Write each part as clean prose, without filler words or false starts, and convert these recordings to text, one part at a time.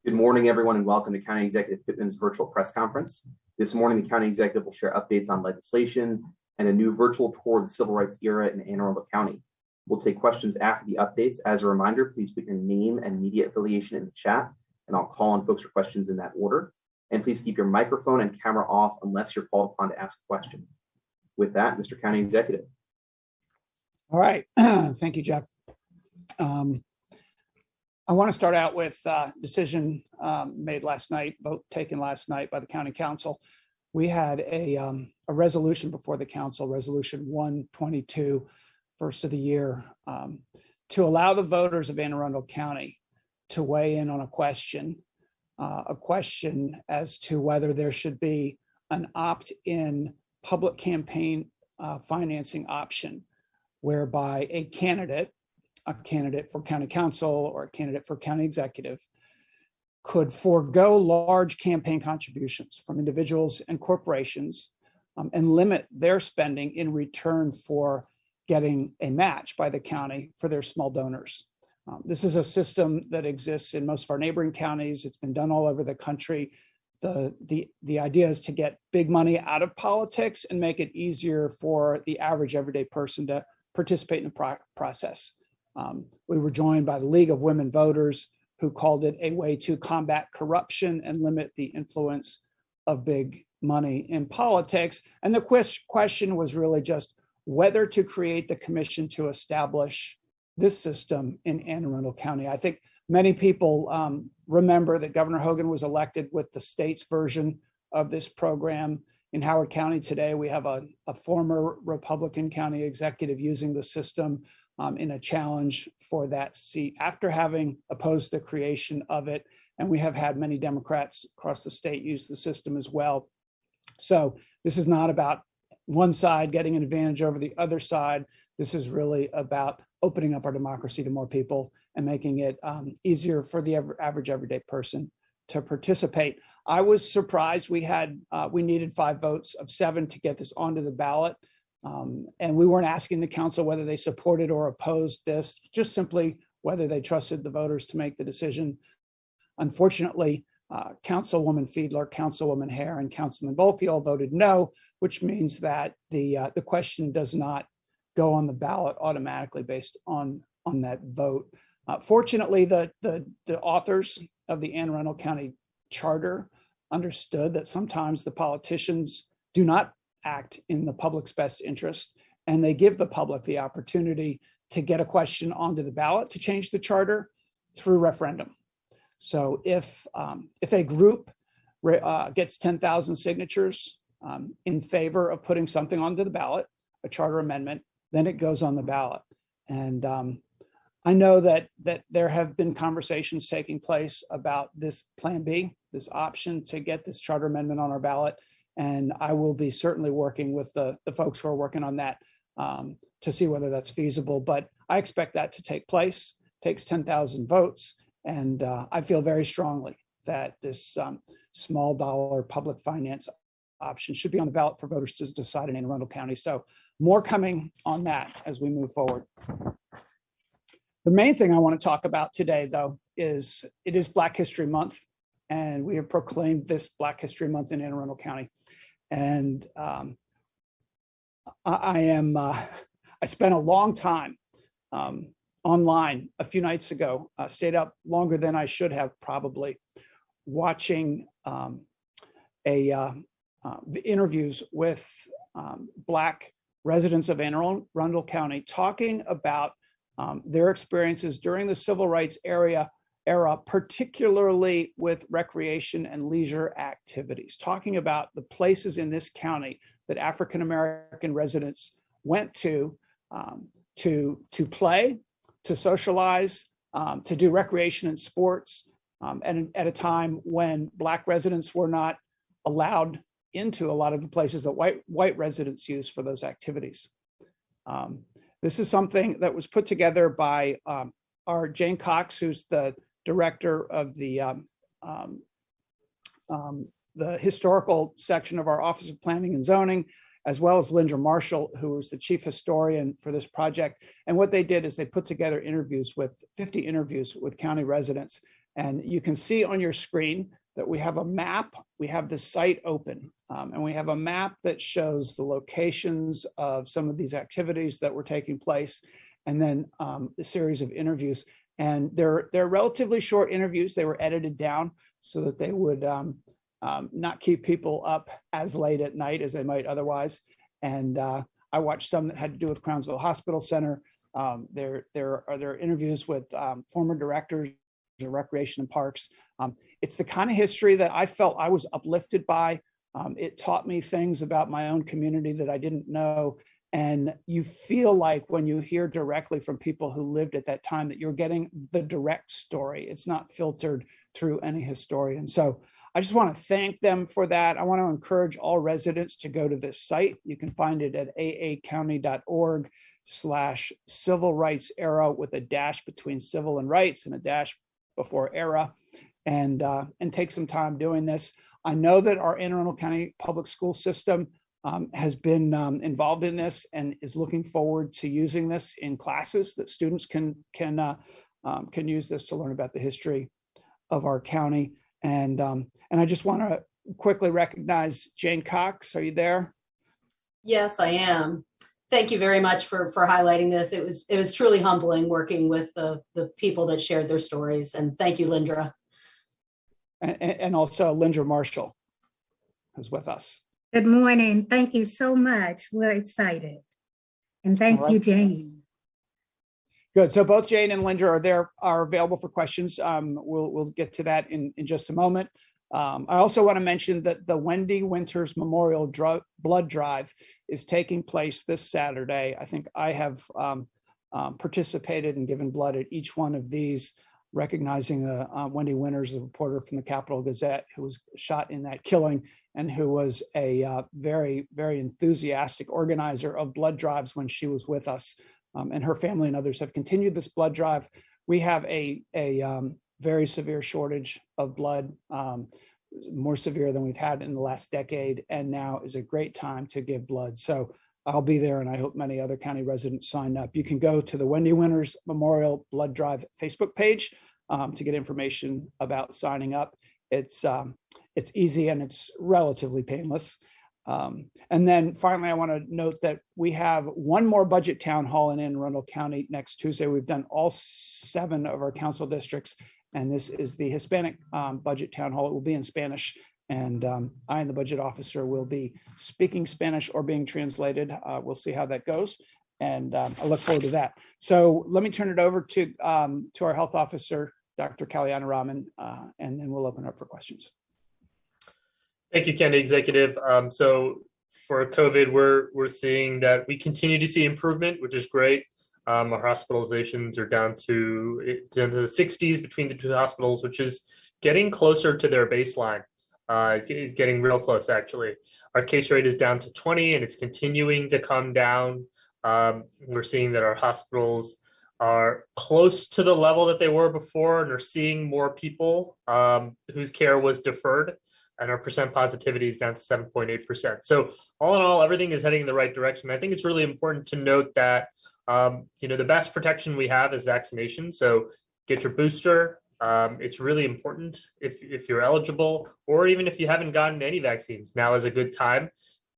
Good morning, everyone, and welcome to County Executive Pittman's virtual press conference. This morning, the County Executive will share updates on legislation and a new virtual tour of the civil rights era in Anne Arundel County. We'll take questions after the updates. As a reminder, please put your name and media affiliation in the chat, and I'll call on folks for questions in that order. And please keep your microphone and camera off unless you're called upon to ask a question. With that, Mr. County Executive. All right. Thank you, Jeff. I want to start out with a decision made last night, vote taken last night by the County Council. We had a resolution before the Council, Resolution 122, first of the year, to allow the voters of Anne Arundel County to weigh in on a question as to whether there should be an opt-in public campaign financing option, whereby a candidate for county council or a candidate for county executive could forego large campaign contributions from individuals and corporations and limit their spending in return for getting a match by the county for their small donors. This is a system that exists in most of our neighboring counties. It's been done all over the country. The idea is to get big money out of politics and make it easier for the average everyday person to participate in the process. We were joined by the League of Women Voters, who called it a way to combat corruption and limit the influence of big money in politics. And the question was really just whether to create the commission to establish this system in Anne Arundel County. I think many people remember that Governor Hogan was elected with the state's version of this program. In Howard County today, we have a former Republican county executive using the system in a challenge for that seat after having opposed the creation of it. And we have had many Democrats across the state use the system as well. So this is not about one side getting an advantage over the other side. This is really about opening up our democracy to more people and making it easier for the average everyday person to participate. I was surprised we needed 5 votes of 7 to get this onto the ballot. And we weren't asking the council whether they supported or opposed this, just simply whether they trusted the voters to make the decision. Unfortunately, Councilwoman Fiedler, Councilwoman Hare, and Councilman Volke all voted no, which means that the question does not go on the ballot automatically based on that vote. Fortunately, the authors of the Anne Arundel County Charter understood that sometimes the politicians do not act in the public's best interest, and they give the public the opportunity to get a question onto the ballot to change the charter through referendum. So if a group gets 10,000 signatures in favor of putting something onto the ballot, a charter amendment, then it goes on the ballot. And I know that there have been conversations taking place about this Plan B, this option to get this charter amendment on our ballot. And I will be certainly working with the folks who are working on that to see whether that's feasible. But I expect that to take place. It takes 10,000 votes. And I feel very strongly that this small dollar public finance option should be on the ballot for voters to decide in Anne Arundel County. So more coming on that as we move forward. The main thing I want to talk about today, though, is it is Black History Month. And we have proclaimed this Black History Month in Anne Arundel County. And I spent a long time online a few nights ago, stayed up longer than I should have probably, watching the interviews with Black residents of Anne Arundel County talking about their experiences during the civil rights era, particularly with recreation and leisure activities, talking about the places in this county that African-American residents went to play, to socialize, to do recreation and sports, and at a time when Black residents were not allowed into a lot of the places that white residents use for those activities. This is something that was put together by our Jane Cox, who's the director of the historical section of our Office of Planning and Zoning, as well as Linda Marshall, who was the chief historian for this project. And what they did is they put together 50 interviews with county residents And you can see on your screen that we have a map. We have the site open, and we have a map that shows the locations of some of these activities that were taking place, and then a series of interviews. And they're relatively short interviews. They were edited down so that they would not keep people up as late at night as they might otherwise. And I watched some that had to do with Crownsville Hospital Center. There are interviews with former directors of recreation and parks. It's the kind of history that I felt I was uplifted by. It taught me things about my own community that I didn't know. And you feel like when you hear directly from people who lived at that time that you're getting the direct story. It's not filtered through any historian. So I just want to thank them for that. I want to encourage all residents to go to this site. You can find it at aacounty.org/civil rights era with a dash between civil and rights and a dash before era, and take some time doing this. I know that our Anne Arundel County public school system has been involved in this and is looking forward to using this in classes, that students can use this to learn about the history of our county. And I just want to quickly recognize Jane Cox. Are you there? Yes, I am. Thank you very much for highlighting this. It was truly humbling working with the people that shared their stories. And thank you, Lindra. And also Lindra Marshall, who's with us. Good morning. Thank you so much. We're excited. And thank you, Jane. Good. So both Jane and Lindra are available for questions. We'll get to that in just a moment. I also want to mention that the Wendy Winters Memorial Blood Drive is taking place this Saturday. I think I have participated and given blood at each one of these, recognizing Wendy Winters, a reporter from the Capital Gazette, who was shot in that killing and who was a very, very enthusiastic organizer of blood drives when she was with us. And her family and others have continued this blood drive. We have a very severe shortage of blood, more severe than we've had in the last decade. And now is a great time to give blood. So I'll be there, and I hope many other county residents sign up. You can go to the Wendy Winters Memorial Blood Drive Facebook page to get information about signing up. It's easy and it's relatively painless. And then finally, I want to note that we have one more budget town hall in Anne Arundel County next Tuesday. We've done all 7 of our council districts, and this is the Hispanic budget town hall. It will be in Spanish, and I and the budget officer will be speaking Spanish or being translated. We'll see how that goes, and I look forward to that. So let me turn it over to our health officer, Dr. Kalyana Raman, and then we'll open up for questions. Thank you, County Executive. So for COVID, we're seeing that we continue to see improvement, which is great. Our hospitalizations are down to the 60s between the 2 hospitals, which is getting closer to their baseline. It's getting real close, actually. Our case rate is down to 20, and it's continuing to come down. We're seeing that our hospitals are close to the level that they were before, and are seeing more people whose care was deferred. And our percent positivity is down to 7.8%. So all in all, everything is heading in the right direction. I think it's really important to note that the best protection we have is vaccination. So get your booster. It's really important if you're eligible, or even if you haven't gotten any vaccines. Now is a good time.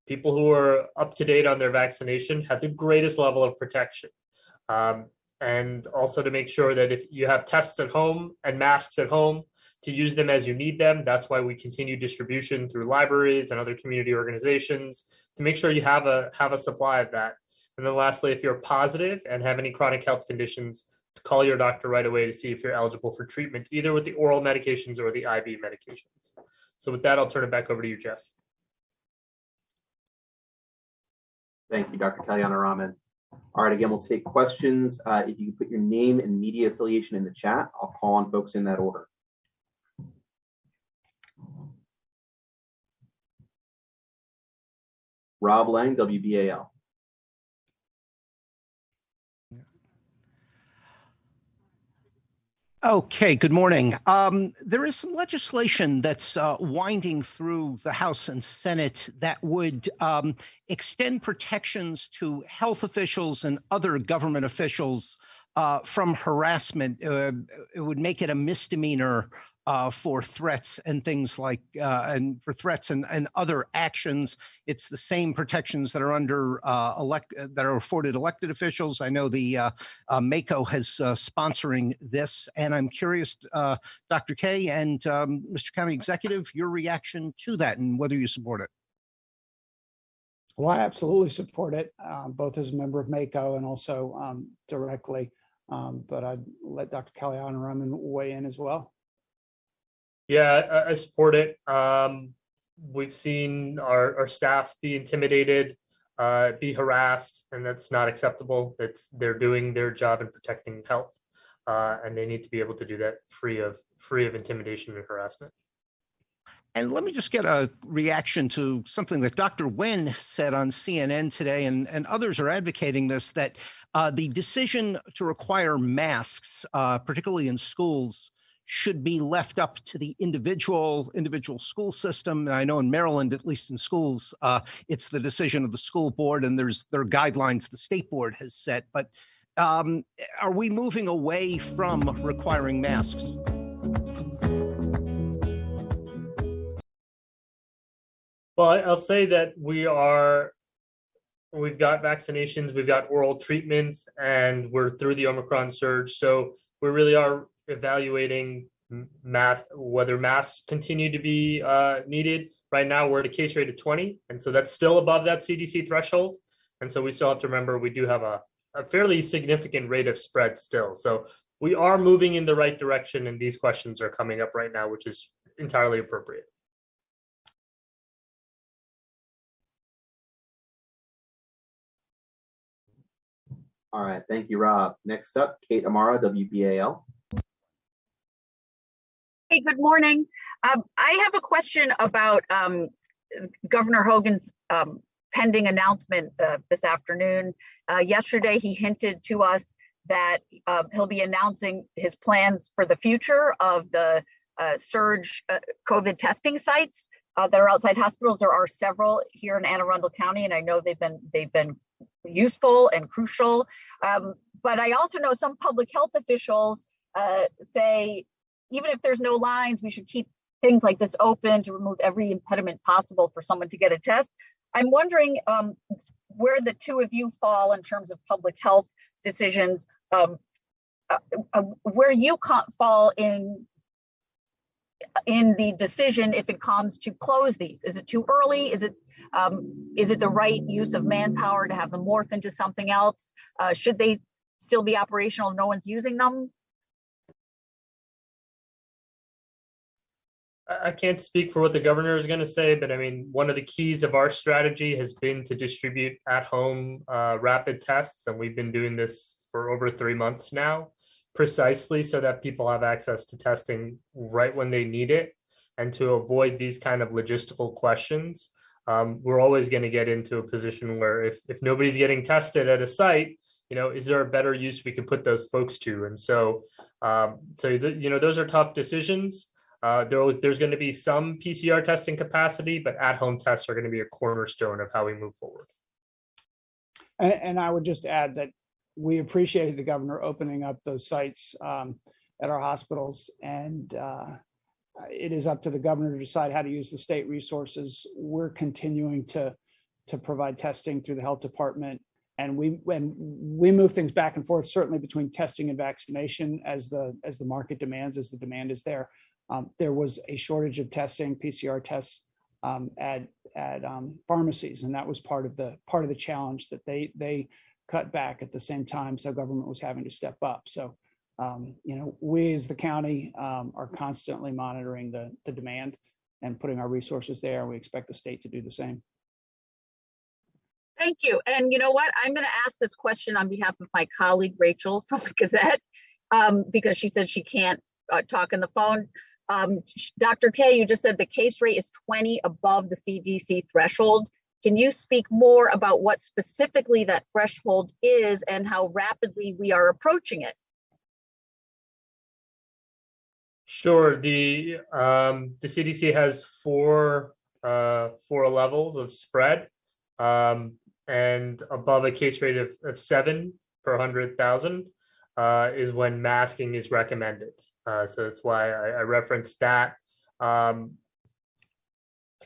People who are up to date on their vaccination have the greatest level of protection. And also to make sure that if you have tests at home and masks at home, to use them as you need them. That's why we continue distribution through libraries and other community organizations to make sure you have a supply of that. And then lastly, if you're positive and have any chronic health conditions, to call your doctor right away to see if you're eligible for treatment, either with the oral medications or the IV medications. So with that, I'll turn it back over to you, Jeff. Thank you, Dr. Kalyana Raman. All right, again, we'll take questions. If you can put your name and media affiliation in the chat, I'll call on folks in that order. Rob Lang, WBAL. Okay, good morning. There is some legislation that's winding through the House and Senate that would extend protections to health officials and other government officials from harassment. It would make it a misdemeanor for threats and things like, and for threats and other actions. It's the same protections that are under that are afforded elected officials. I know the MACO has sponsoring this, and I'm curious, Dr. Kay and Mr. County Executive, your reaction to that and whether you support it. Well, I absolutely support it, both as a member of MACO and also directly. But I'd let Dr. Kalyan-Rahman weigh in as well. Yeah, I support it. We've seen our staff be intimidated, be harassed, and that's not acceptable. They're doing their job in protecting health, and they need to be able to do that free of intimidation and harassment. And let me just get a reaction to something that Dr. Nguyen said on CNN today, and others are advocating this, that the decision to require masks, particularly in schools, should be left up to the individual school system. And I know in Maryland, at least in schools, it's the decision of the school board, and there are guidelines the state board has set. But are we moving away from requiring masks? Well, I'll say that we've got vaccinations, we've got oral treatments, and we're through the Omicron surge. So we really are evaluating whether masks continue to be needed. Right now, we're at a case rate of 20, and so that's still above that CDC threshold. And so we still have to remember we do have a fairly significant rate of spread still. So we are moving in the right direction, and these questions are coming up right now, which is entirely appropriate. All right, thank you, Rob. Next up, Kate Amara, WBAL. Hey, good morning. I have a question about Governor Hogan's pending announcement this afternoon. Yesterday, he hinted to us that he'll be announcing his plans for the future of the surge COVID testing sites that are outside hospitals. There are several here in Anne Arundel County, and I know they've been useful and crucial. But I also know some public health officials say, even if there's no lines, we should keep things like this open to remove every impediment possible for someone to get a test. I'm wondering where the two of you fall in terms of public health decisions, where you fall in the decision if it comes to close these. Is it too early? Is it the right use of manpower to have them morph into something else? Should they still be operational if no one's using them? I can't speak for what the governor is going to say, but I mean, one of the keys of our strategy has been to distribute at-home rapid tests, and we've been doing this for over 3 months now, precisely so that people have access to testing right when they need it. And to avoid these kind of logistical questions, we're always going to get into a position where if nobody's getting tested at a site, is there a better use we can put those folks to? And so, those are tough decisions. There's going to be some PCR testing capacity, but at-home tests are going to be a cornerstone of how we move forward. And I would just add that we appreciated the governor opening up those sites at our hospitals, and it is up to the governor to decide how to use the state resources. We're continuing to provide testing through the health department, and we move things back and forth, certainly between testing and vaccination as the market demands, as the demand is there. There was a shortage of testing, PCR tests at pharmacies, and that was part of the challenge that they cut back at the same time. So government was having to step up. So we as the county are constantly monitoring the demand and putting our resources there. We expect the state to do the same. Thank you. And you know what? I'm going to ask this question on behalf of my colleague Rachel from the Gazette because she said she can't talk on the phone. Dr. Kay, you just said the case rate is 20 above the CDC threshold. Can you speak more about what specifically that threshold is and how rapidly we are approaching it? Sure. The CDC has four levels of spread, and above a case rate of 7 per 100,000. is when masking is recommended. So that's why I referenced that. I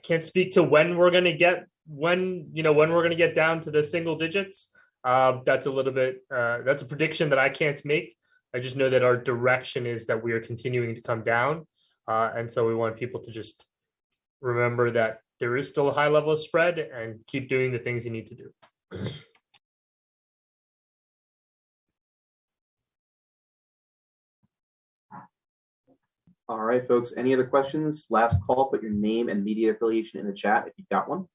can't speak to when we're going to get when we're going to get down to the single digits. That's a little bit that's a prediction that I can't make. I just know that our direction is that we are continuing to come down, and so we want people to just remember that there is still a high level of spread and keep doing the things you need to do. All right, folks, any other questions? Last call, put your name and media affiliation in the chat if you've got one.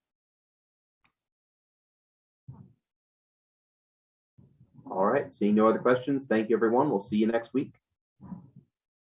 All right, seeing no other questions, thank you, everyone. We'll see you next week.